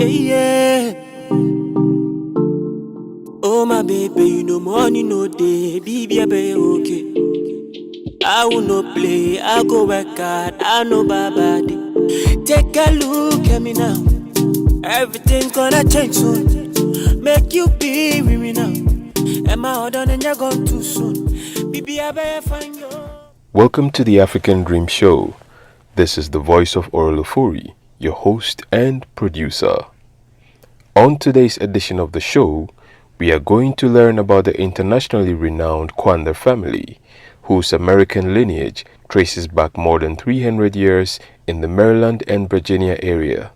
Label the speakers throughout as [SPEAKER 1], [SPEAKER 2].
[SPEAKER 1] Yeah. Oh my baby, you know money no day, baby I be okay. I will no play, I go work hard, I know baba day. Take a look at me now, everything's gonna change soon. Make you be with me now, and my order and you're gone too soon. Baby I better find you.
[SPEAKER 2] Welcome to the African Dream Show. This is the voice of Ofori, your host and producer. On today's edition of the show, we are going to learn about the internationally renowned Quander family, whose American lineage traces back more than 300 years in the Maryland and Virginia area.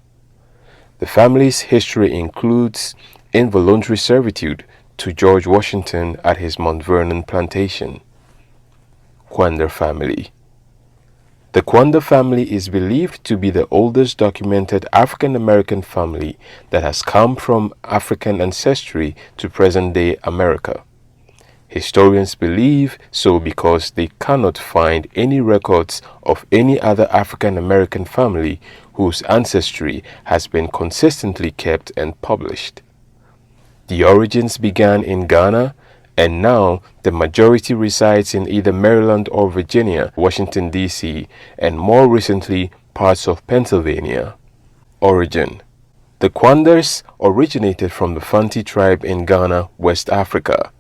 [SPEAKER 2] The family's history includes involuntary servitude to George Washington at his Mount Vernon plantation. Quander family. The Quander family is believed to be the oldest documented African-American family that has come from African ancestry to present-day America. Historians believe so because they cannot find any records of any other African-American family whose ancestry has been consistently kept and published. The origins began in Ghana, and now the majority resides in either Maryland or Virginia, Washington, D.C., and more recently parts of Pennsylvania. Origin. The Quanders originated from the Fanti tribe in Ghana, West Africa.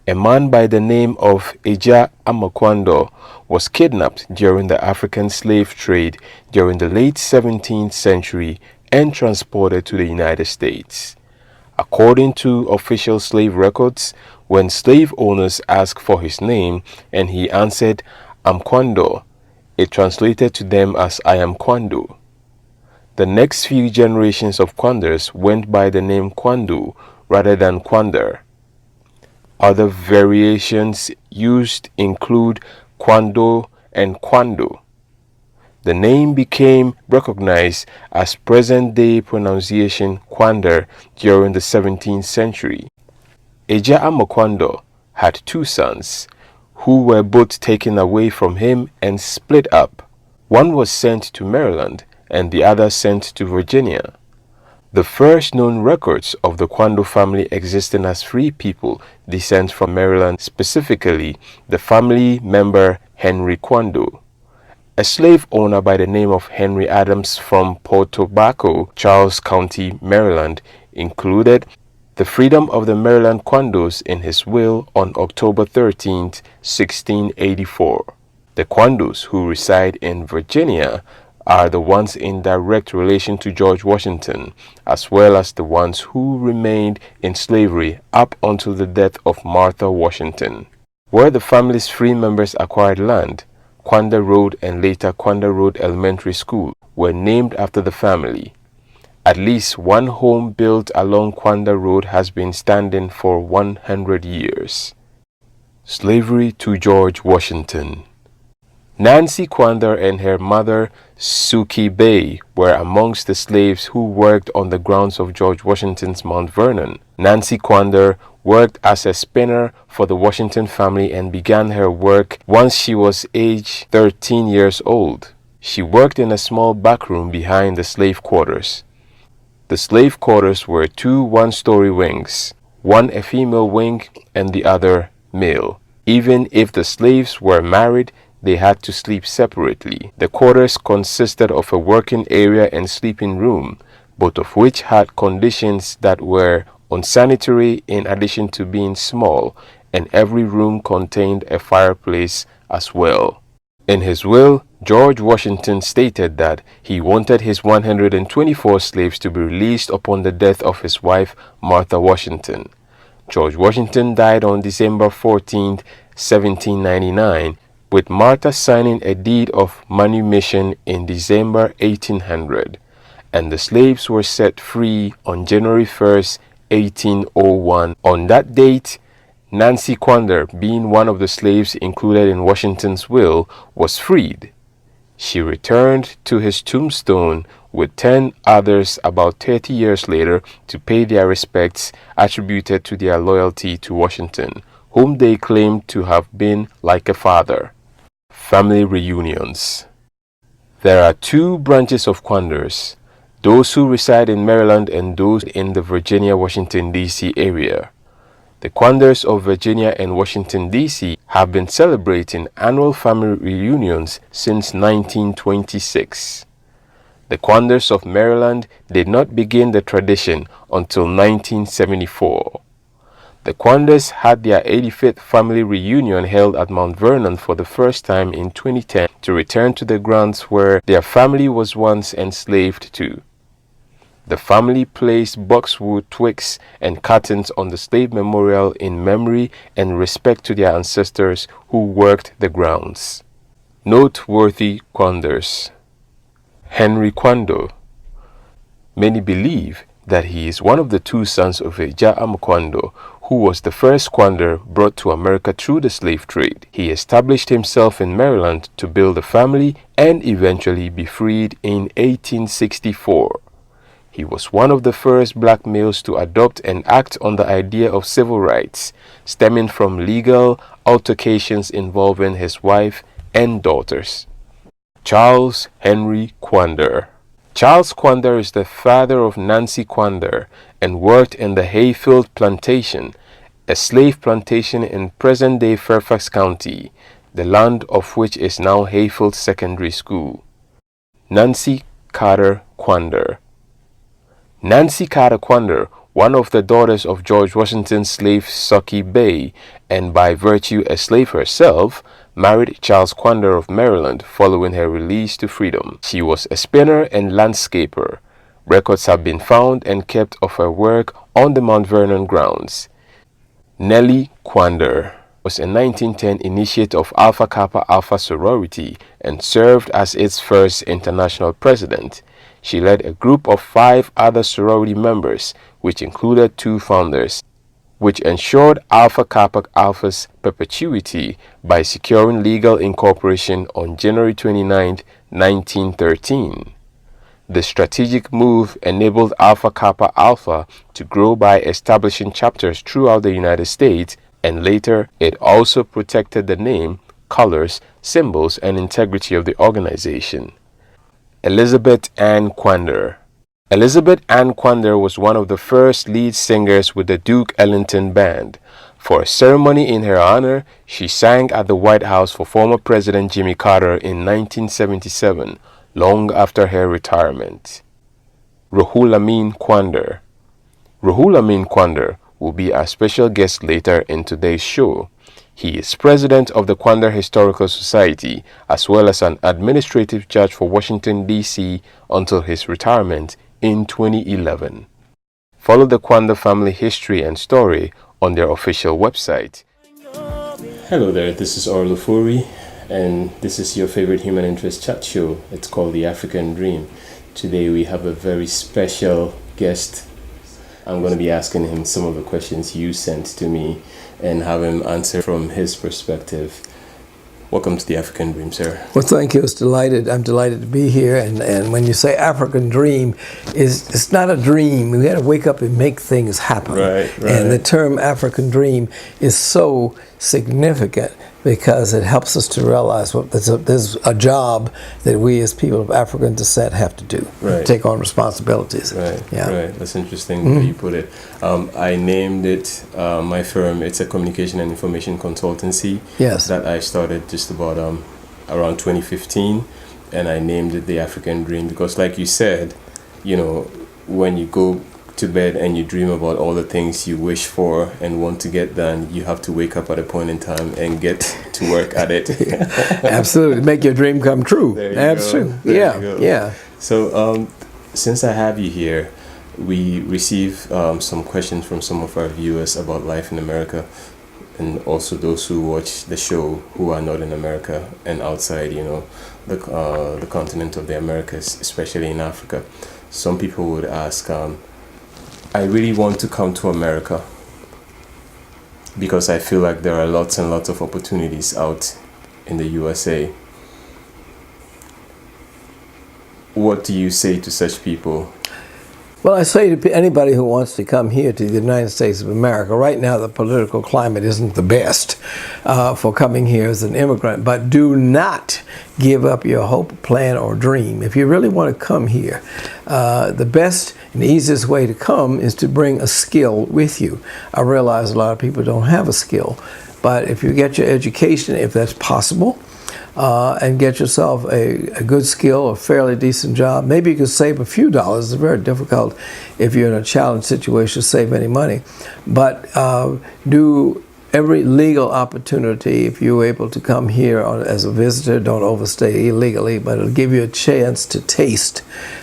[SPEAKER 2] A man by the name of Eja Amaquando was kidnapped during the African slave trade during the late 17th century and transported to the United States. According to official slave records, when slave owners asked for his name and he answered Amquando, it translated to them as I am Quando. The next few generations of Quanders went by the name Quandu rather than Quander. Other variations used include Quando and Quando. The name became recognized as present-day pronunciation Quander during the 17th century. Eja Amaquando had two sons, who were both taken away from him and split up. One was sent to Maryland and the other sent to Virginia. The first known records of the Quando family existing as free people descend from Maryland, specifically the family member Henry Quando. A slave owner by the name of Henry Adams from Port Tobacco, Charles County, Maryland, included the freedom of the Maryland Quandos in his will on October 13, 1684. The Quandos who reside in Virginia are the ones in direct relation to George Washington, as well as the ones who remained in slavery up until the death of Martha Washington. Where the family's free members acquired land, Quander Road and later Quander Road Elementary School were named after the family. At least one home built along Quander Road has been standing for 100 years. Slavery to George Washington. Nancy Quander and her mother, Suki Bay, were amongst the slaves who worked on the grounds of George Washington's Mount Vernon. Nancy Quander worked as a spinner for the Washington family and began her work once she was age 13 years old. She worked in a small back room behind the slave quarters. The slave quarters were two one-story wings, one a female wing and the other male. Even if the slaves were married, they had to sleep separately. The quarters consisted of a working area and sleeping room, both of which had conditions that were unsanitary in addition to being small, and every room contained a fireplace as well. In his will, George Washington stated that he wanted his 124 slaves to be released upon the death of his wife, Martha Washington. George Washington died on December 14, 1799, with Martha signing a deed of manumission in December 1800, and the slaves were set free on January 1st, 1801. On that date, Nancy Quander, being one of the slaves included in Washington's will, was freed. She returned to his tombstone with 10 others about 30 years later to pay their respects attributed to their loyalty to Washington, whom they claimed to have been like a father. Family reunions. There are two branches of Quanders, those who reside in Maryland and those in the Virginia, Washington, D.C. area. The Quanders of Virginia and Washington, D.C. have been celebrating annual family reunions since 1926. The Quanders of Maryland did not begin the tradition until 1974. The Quanders had their 85th family reunion held at Mount Vernon for the first time in 2010 to return to the grounds where their family was once enslaved to. The family placed boxwood twigs and curtains on the slave memorial in memory and respect to their ancestors who worked the grounds. Noteworthy Quanders. Henry Quander. Many believe that he is one of the two sons of Eja Quander, who was the first Quander brought to America through the slave trade. He established himself in Maryland to build a family and eventually be freed in 1864. He was one of the first black males to adopt and act on the idea of civil rights, stemming from legal altercations involving his wife and daughters. Charles Henry Quander. Charles Quander is the father of Nancy Quander and worked in the Hayfield Plantation, a slave plantation in present-day Fairfax County, the land of which is now Hayfield Secondary School. Nancy Carter Quander. Nancy Carter Quander, one of the daughters of George Washington's slave Sucky Bay, and by virtue a slave herself, married Charles Quander of Maryland following her release to freedom. She was a spinner and landscaper. Records have been found and kept of her work on the Mount Vernon grounds. Nellie Quander was a 1910 initiate of Alpha Kappa Alpha sorority and served as its first international president. She led a group of 5 other sorority members, which included 2 founders, which ensured Alpha Kappa Alpha's perpetuity by securing legal incorporation on January 29, 1913. The strategic move enabled Alpha Kappa Alpha to grow by establishing chapters throughout the United States, and later it also protected the name, colors, symbols, and integrity of the organization. Elizabeth Ann Quander. Elizabeth Ann Quander was one of the first lead singers with the Duke Ellington Band. For a ceremony in her honor, she sang at the White House for former President Jimmy Carter in 1977, long after her retirement. Rohulamin Quander. Rohulamin Quander will be our special guest later in today's show. He is president of the Quander Historical Society, as well as an administrative judge for Washington, D.C. until his retirement in 2011. Follow the Quander family history and story on their official website. Hello there, this is Ofori, and this is your favorite human interest chat show. It's called The African Dream. Today we have a very special guest. I'm going to be asking him some of the questions you sent to me and have him answer from his perspective. Welcome to the African Dream, sir.
[SPEAKER 3] Well, thank you. I'm delighted to be here. And when you say African Dream, it's not a dream. We got to wake up and make things happen.
[SPEAKER 2] Right.
[SPEAKER 3] And the term African Dream is so significant because it helps us to realize there's a job that we as people of African descent have to do.
[SPEAKER 2] Right.
[SPEAKER 3] Take on responsibilities.
[SPEAKER 2] Right.
[SPEAKER 3] Yeah.
[SPEAKER 2] Right. That's interesting that you put it. I named it my firm. It's a communication and information consultancy.
[SPEAKER 3] Yes.
[SPEAKER 2] That I started just about around 2015, and I named it the African Dream because, like you said, when you go to bed and you dream about all the things you wish for and want to get done, you have to wake up at a point in time and get to work at it.
[SPEAKER 3] Absolutely. Make your dream come true. That's true. Yeah.
[SPEAKER 2] So since I have you here, we receive some questions from some of our viewers about life in America, and also those who watch the show who are not in America and outside, the continent of the Americas, especially in Africa. Some people would ask, I really want to come to America because I feel like there are lots and lots of opportunities out in the USA. What do you say to such people?
[SPEAKER 3] Well, I say to anybody who wants to come here to the United States of America, right now the political climate isn't the best for coming here as an immigrant, but do not give up your hope, plan, or dream. If you really want to come here, the best and easiest way to come is to bring a skill with you. I realize a lot of people don't have a skill, but if you get your education, if that's possible, and get yourself a good skill, a fairly decent job. Maybe you can save a few dollars. It's very difficult if you're in a challenged situation to save any money. But do every legal opportunity if you're able to come here as a visitor. Don't overstay illegally, but it'll give you a chance to taste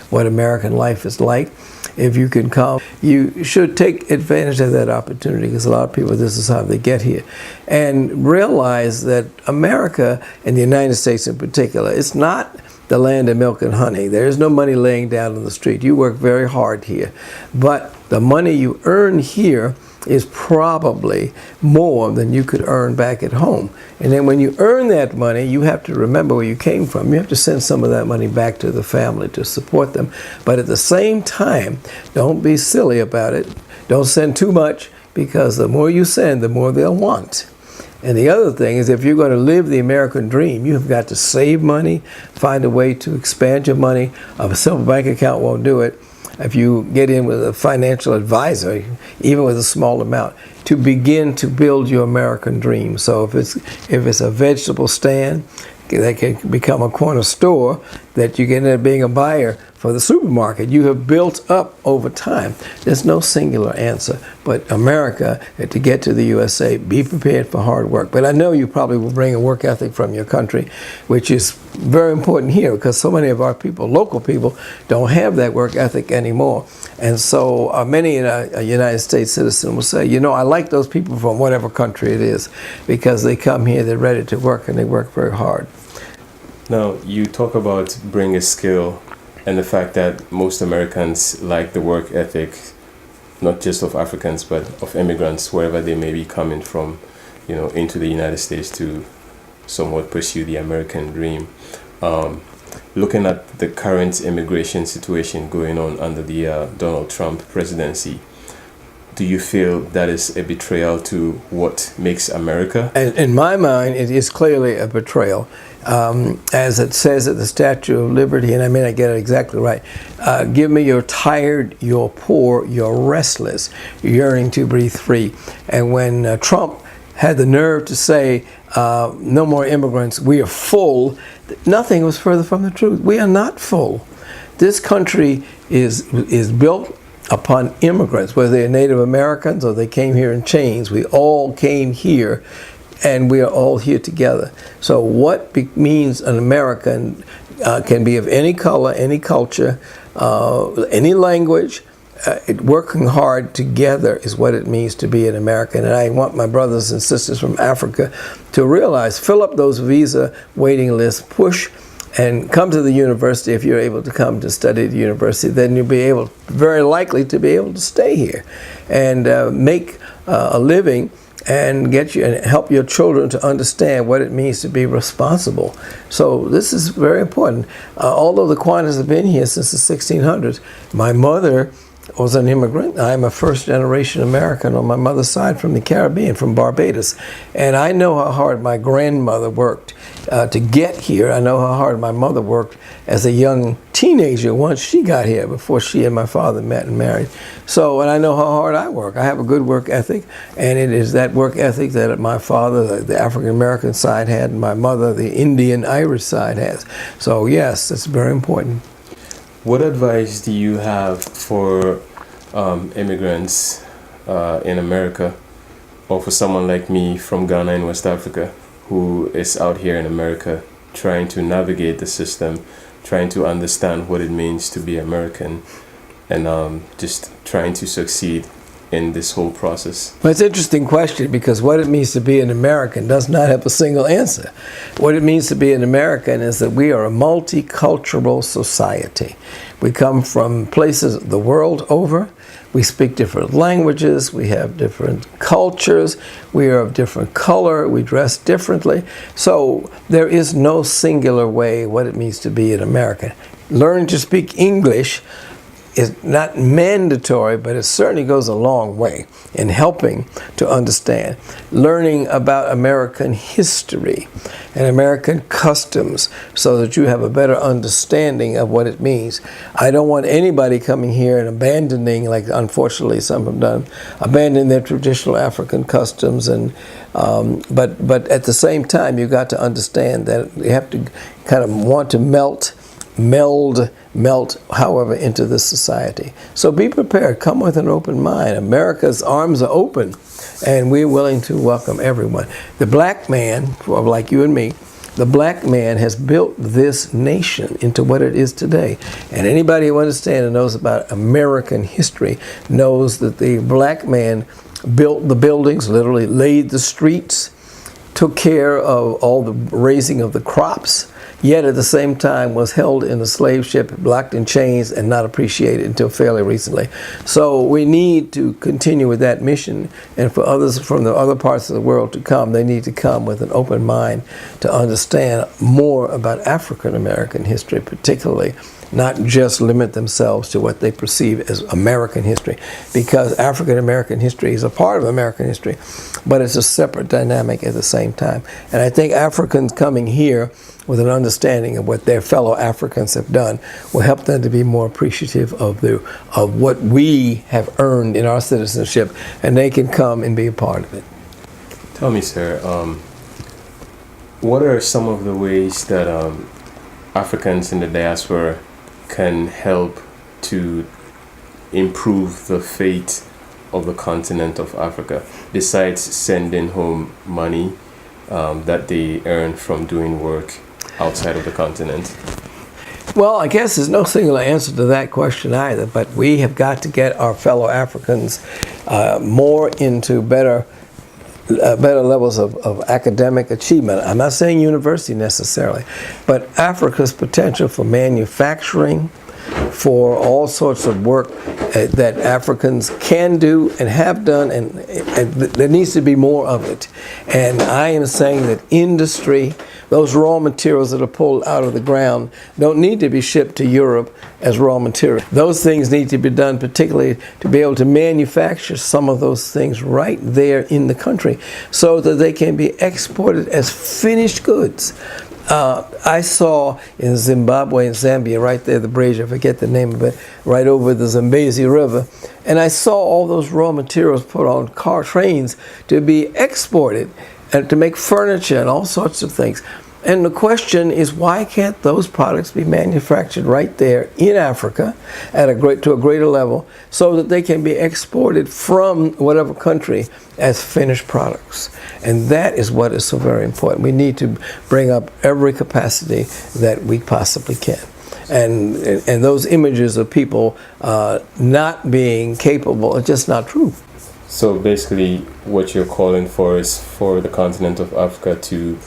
[SPEAKER 3] what American life is like. If you can come, you should take advantage of that opportunity, because a lot of people, this is how they get here. And realize that America, and the United States in particular, it's not the land of milk and honey. There is no money laying down on the street. You work very hard here. But the money you earn here is probably more than you could earn back at home. And then when you earn that money, you have to remember where you came from. You have to send some of that money back to the family to support them. But at the same time, don't be silly about it. Don't send too much, because the more you send, the more they'll want. And the other thing is, if you're going to live the American dream, you have got to save money, find a way to expand your money. A simple bank account won't do it. If you get in with a financial advisor, even with a small amount, to begin to build your American dream. So if it's a vegetable stand, that can become a corner store, that you can end up being a buyer for the supermarket. You have built up over time. There's no singular answer. But America, to get to the USA, be prepared for hard work. But I know you probably will bring a work ethic from your country, which is very important here, because so many of our people, local people, don't have that work ethic anymore. And so many United States citizens will say, you know, I like those people from whatever country it is, because they come here, they're ready to work, and they work very hard.
[SPEAKER 2] Now, you talk about bring a skill, and the fact that most Americans like the work ethic, not just of Africans, but of immigrants, wherever they may be coming from, you know, into the United States to somewhat pursue the American dream. Looking at the current immigration situation going on under the Donald Trump presidency, do you feel that is a betrayal to what makes America?
[SPEAKER 3] In my mind, it is clearly a betrayal. As it says at the Statue of Liberty, and I may not get it exactly right, give me your tired, your poor, your restless, yearning to breathe free. And when Trump had the nerve to say, no more immigrants, we are full, nothing was further from the truth. We are not full. This country is built upon immigrants, whether they're Native Americans or they came here in chains. We all came here, and we are all here together. So what means an American can be of any color, any culture, any language. Working hard together is what it means to be an American. And I want my brothers and sisters from Africa to realize, fill up those visa waiting lists, push and come to the university. If you're able to come to study at the university, then you'll be able, very likely, to be able to stay here and make a living and help your children to understand what it means to be responsible. So this is very important. Although the Quanders have been here since the 1600s, my mother was an immigrant. I'm a first-generation American on my mother's side from the Caribbean, from Barbados. And I know how hard my grandmother worked to get here. I know how hard my mother worked as a young teenager once she got here, before she and my father met and married. So, and I know how hard I work. I have a good work ethic, and it is that work ethic that my father, the African-American side, had, and my mother, the Indian-Irish side, has. So yes, it's very important.
[SPEAKER 2] What advice do you have for immigrants in America, or for someone like me from Ghana in West Africa, who is out here in America trying to navigate the system, trying to understand what it means to be American, and just trying to succeed in this whole process?
[SPEAKER 3] Well, it's an interesting question, because what it means to be an American does not have a single answer. What it means to be an American is that we are a multicultural society. We come from places the world over. We speak different languages. We have different cultures. We are of different color. We dress differently. So there is no singular way what it means to be an American. Learning to speak English is not mandatory, but it certainly goes a long way in helping to understand. Learning about American history and American customs so that you have a better understanding of what it means. I don't want anybody coming here and abandoning, like unfortunately some have done, abandoning their traditional African customs. And but at the same time, you got to understand that you have to kind of want to melt, however, into this society. So be prepared. Come with an open mind. America's arms are open, and we're willing to welcome everyone. The black man, like you and me, the black man has built this nation into what it is today. And anybody who understands and knows about American history knows that the black man built the buildings, literally laid the streets, took care of all the raising of the crops, yet at the same time was held in a slave ship, locked in chains, and not appreciated until fairly recently. So we need to continue with that mission, and for others from the other parts of the world to come, they need to come with an open mind to understand more about African American history, particularly, not just limit themselves to what they perceive as American history, because African American history is a part of American history, but it's a separate dynamic at the same time. And I think Africans coming here with an understanding of what their fellow Africans have done will help them to be more appreciative of what we have earned in our citizenship, and they can come and be a part of it.
[SPEAKER 2] Tell me, sir, what are some of the ways that Africans in the diaspora can help to improve the fate of the continent of Africa, besides sending home money that they earn from doing work outside of the continent?
[SPEAKER 3] Well, I guess there's no single answer to that question either, but we have got to get our fellow Africans more into better levels of academic achievement. I'm not saying university necessarily, but Africa's potential for manufacturing, for all sorts of work that Africans can do and have done, and there needs to be more of it. And I am saying that industry, those raw materials that are pulled out of the ground, don't need to be shipped to Europe as raw material. Those things need to be done, particularly to be able to manufacture some of those things right there in the country so that they can be exported as finished goods. I saw in Zimbabwe and Zambia, right there, the bridge, I forget the name of it, right over the Zambezi River, and I saw all those raw materials put on car trains to be exported and to make furniture and all sorts of things. And the question is, why can't those products be manufactured right there in Africa at to a greater level so that they can be exported from whatever country as finished products? And that is what is so very important. We need to bring up every capacity that we possibly can. And those images of people not being capable are just not true.
[SPEAKER 2] So basically what you're calling for is for the continent of Africa to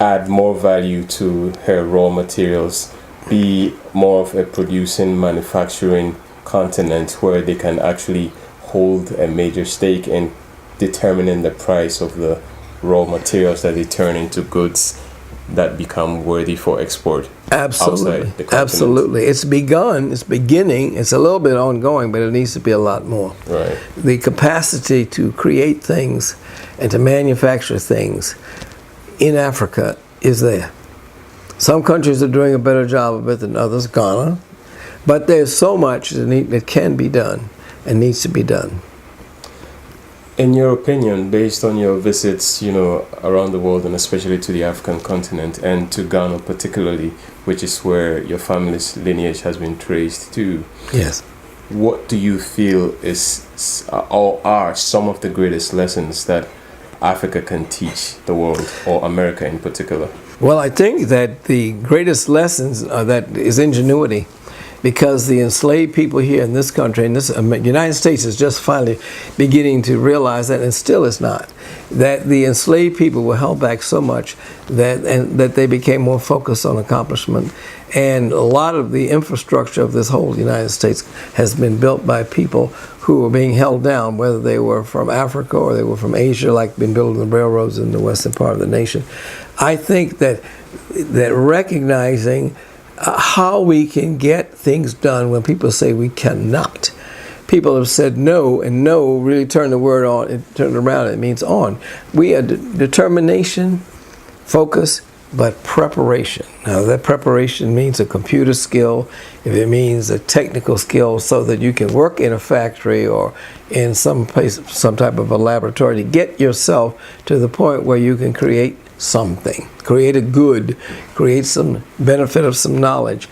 [SPEAKER 2] add more value to her raw materials, be more of a producing, manufacturing continent where they can actually hold a major stake in determining the price of the raw materials that they turn into goods that become worthy for export.
[SPEAKER 3] Absolutely.
[SPEAKER 2] Outside the continent.
[SPEAKER 3] Absolutely. It's begun, it's beginning, it's a little bit ongoing, but it needs to be a lot more.
[SPEAKER 2] Right.
[SPEAKER 3] The capacity to create things and to manufacture things in Africa is there. Some countries are doing a better job of it than others, Ghana, but there's so much that can be done and needs to be done.
[SPEAKER 2] In your opinion, based on your visits, around the world, and especially to the African continent and to Ghana particularly, which is where your family's lineage has been traced to,
[SPEAKER 3] yes,
[SPEAKER 2] what do you feel is or are some of the greatest lessons that Africa can teach the world, or America in particular?
[SPEAKER 3] Well, I think that the greatest lessons that is ingenuity, because the enslaved people here in this country, and this United States is just finally beginning to realize that, and still is not, that the enslaved people were held back so much that they became more focused on accomplishment. And a lot of the infrastructure of this whole United States has been built by people who were being held down, whether they were from Africa or they were from Asia, like been building the railroads in the western part of the nation. I think that recognizing how we can get things done when people say we cannot. People have said no, and no really turned the word on, it turned around, it means on. We have determination, focus, but preparation. Now that preparation means a computer skill, if it means a technical skill so that you can work in a factory or in some place, some type of a laboratory to get yourself to the point where you can create something, create a good, create some benefit of some knowledge.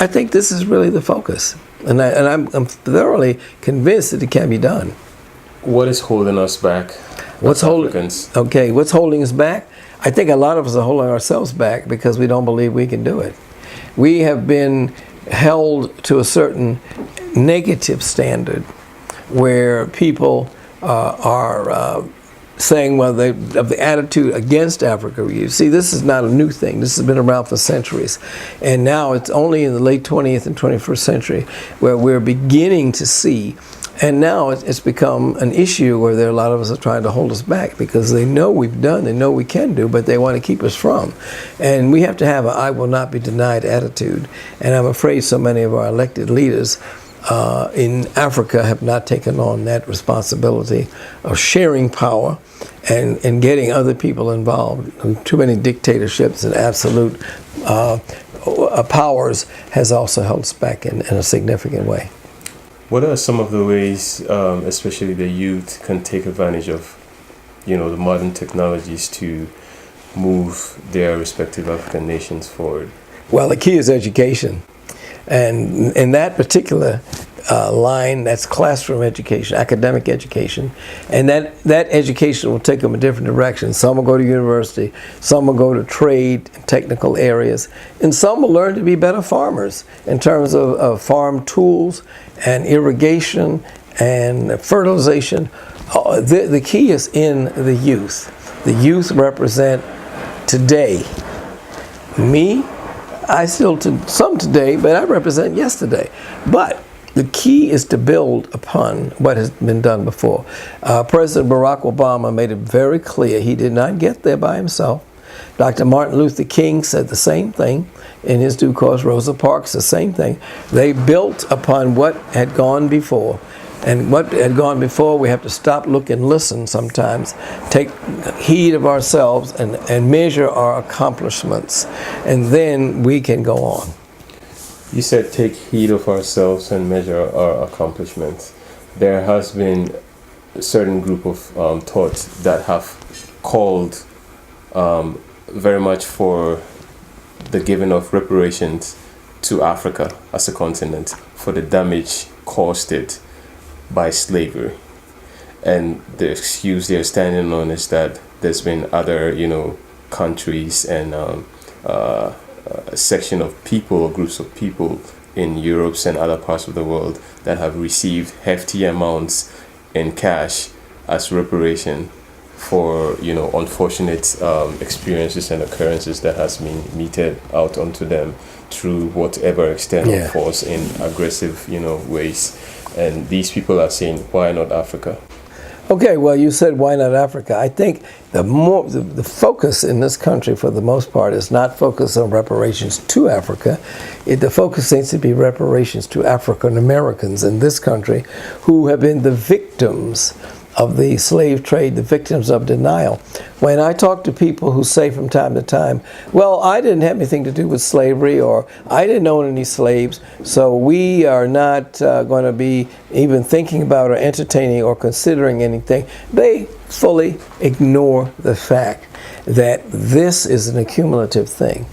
[SPEAKER 3] I think this is really the focus. And I'm thoroughly convinced that it can be done.
[SPEAKER 2] What is holding us back?
[SPEAKER 3] What's holding us back? I think a lot of us are holding ourselves back because we don't believe we can do it. We have been held to a certain negative standard where people are saying, well, of the attitude against Africa. You see, this is not a new thing. This has been around for centuries. And now it's only in the late 20th and 21st century where we're beginning to see. And now it's become an issue where there are a lot of us are trying to hold us back because they know we've done, they know we can do, but they want to keep us from. And we have to have an I will not be denied attitude. And I'm afraid so many of our elected leaders in Africa have not taken on that responsibility of sharing power and getting other people involved. Too many dictatorships and absolute powers has also held us back in a significant way.
[SPEAKER 2] What are some of the ways, especially the youth, can take advantage of, the modern technologies to move their respective African nations forward?
[SPEAKER 3] Well, the key is education. And in that particular line, that's classroom education, academic education. And that education will take them in different directions. Some will go to university, some will go to trade and technical areas, and some will learn to be better farmers in terms of farm tools and irrigation and fertilization. The key is in the youth. The youth represent today. Me, I still some today, but I represent yesterday. But the key is to build upon what has been done before. President Barack Obama made it very clear he did not get there by himself. Dr. Martin Luther King said the same thing in his due course. Rosa Parks, the same thing. They built upon what had gone before. And what had gone before, we have to stop, look, and listen sometimes, take heed of ourselves and measure our accomplishments, and then we can go on.
[SPEAKER 2] You said take heed of ourselves and measure our accomplishments. There has been a certain group of thoughts that have called very much for the giving of reparations to Africa as a continent for the damage caused it by slavery. And the excuse they're standing on is that there's been other, countries and a section of people or groups of people in Europe and other parts of the world that have received hefty amounts in cash as reparation for unfortunate experiences and occurrences that has been meted out onto them through whatever external force in aggressive ways. And these people are saying, why not Africa?
[SPEAKER 3] Okay, well, you said why not Africa? I think the focus in this country, for the most part, is not focused on reparations to Africa. The focus seems to be reparations to African Americans in this country who have been the victims of the slave trade, the victims of denial. When I talk to people who say from time to time, well, I didn't have anything to do with slavery, or I didn't own any slaves, so we are not going to be even thinking about or entertaining or considering anything, they fully ignore the fact that this is an accumulative thing.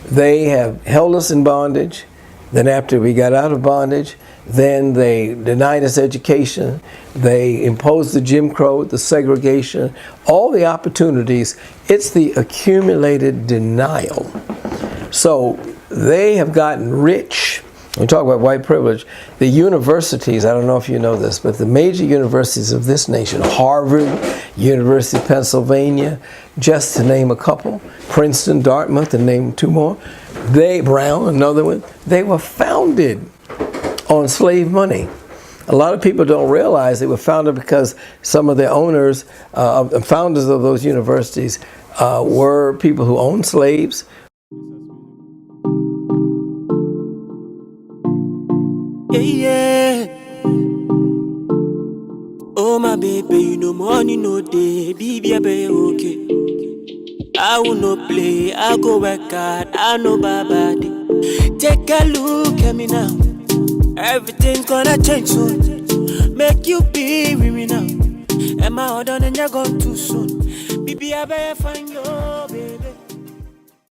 [SPEAKER 3] They have held us in bondage. Then after we got out of bondage, then they denied us education. They imposed the Jim Crow, the segregation, all the opportunities. It's the accumulated denial. So they have gotten rich. We talk about white privilege. The universities, I don't know if you know this, but the major universities of this nation, Harvard, University of Pennsylvania, just to name a couple, Princeton, Dartmouth, and name two more, Brown, another one, they were founded on slave money. A lot of people don't realize they were founded because some of the owners, founders of those universities were people who owned slaves.
[SPEAKER 1] Yeah, yeah. Oh my baby, you know money no day, baby, okay. I will not play, I go work hard, I know bad. Take a look at me now, everything's gonna change soon. Make you be with me now. Am I done and you're gone too soon? Baby, I better find you, baby.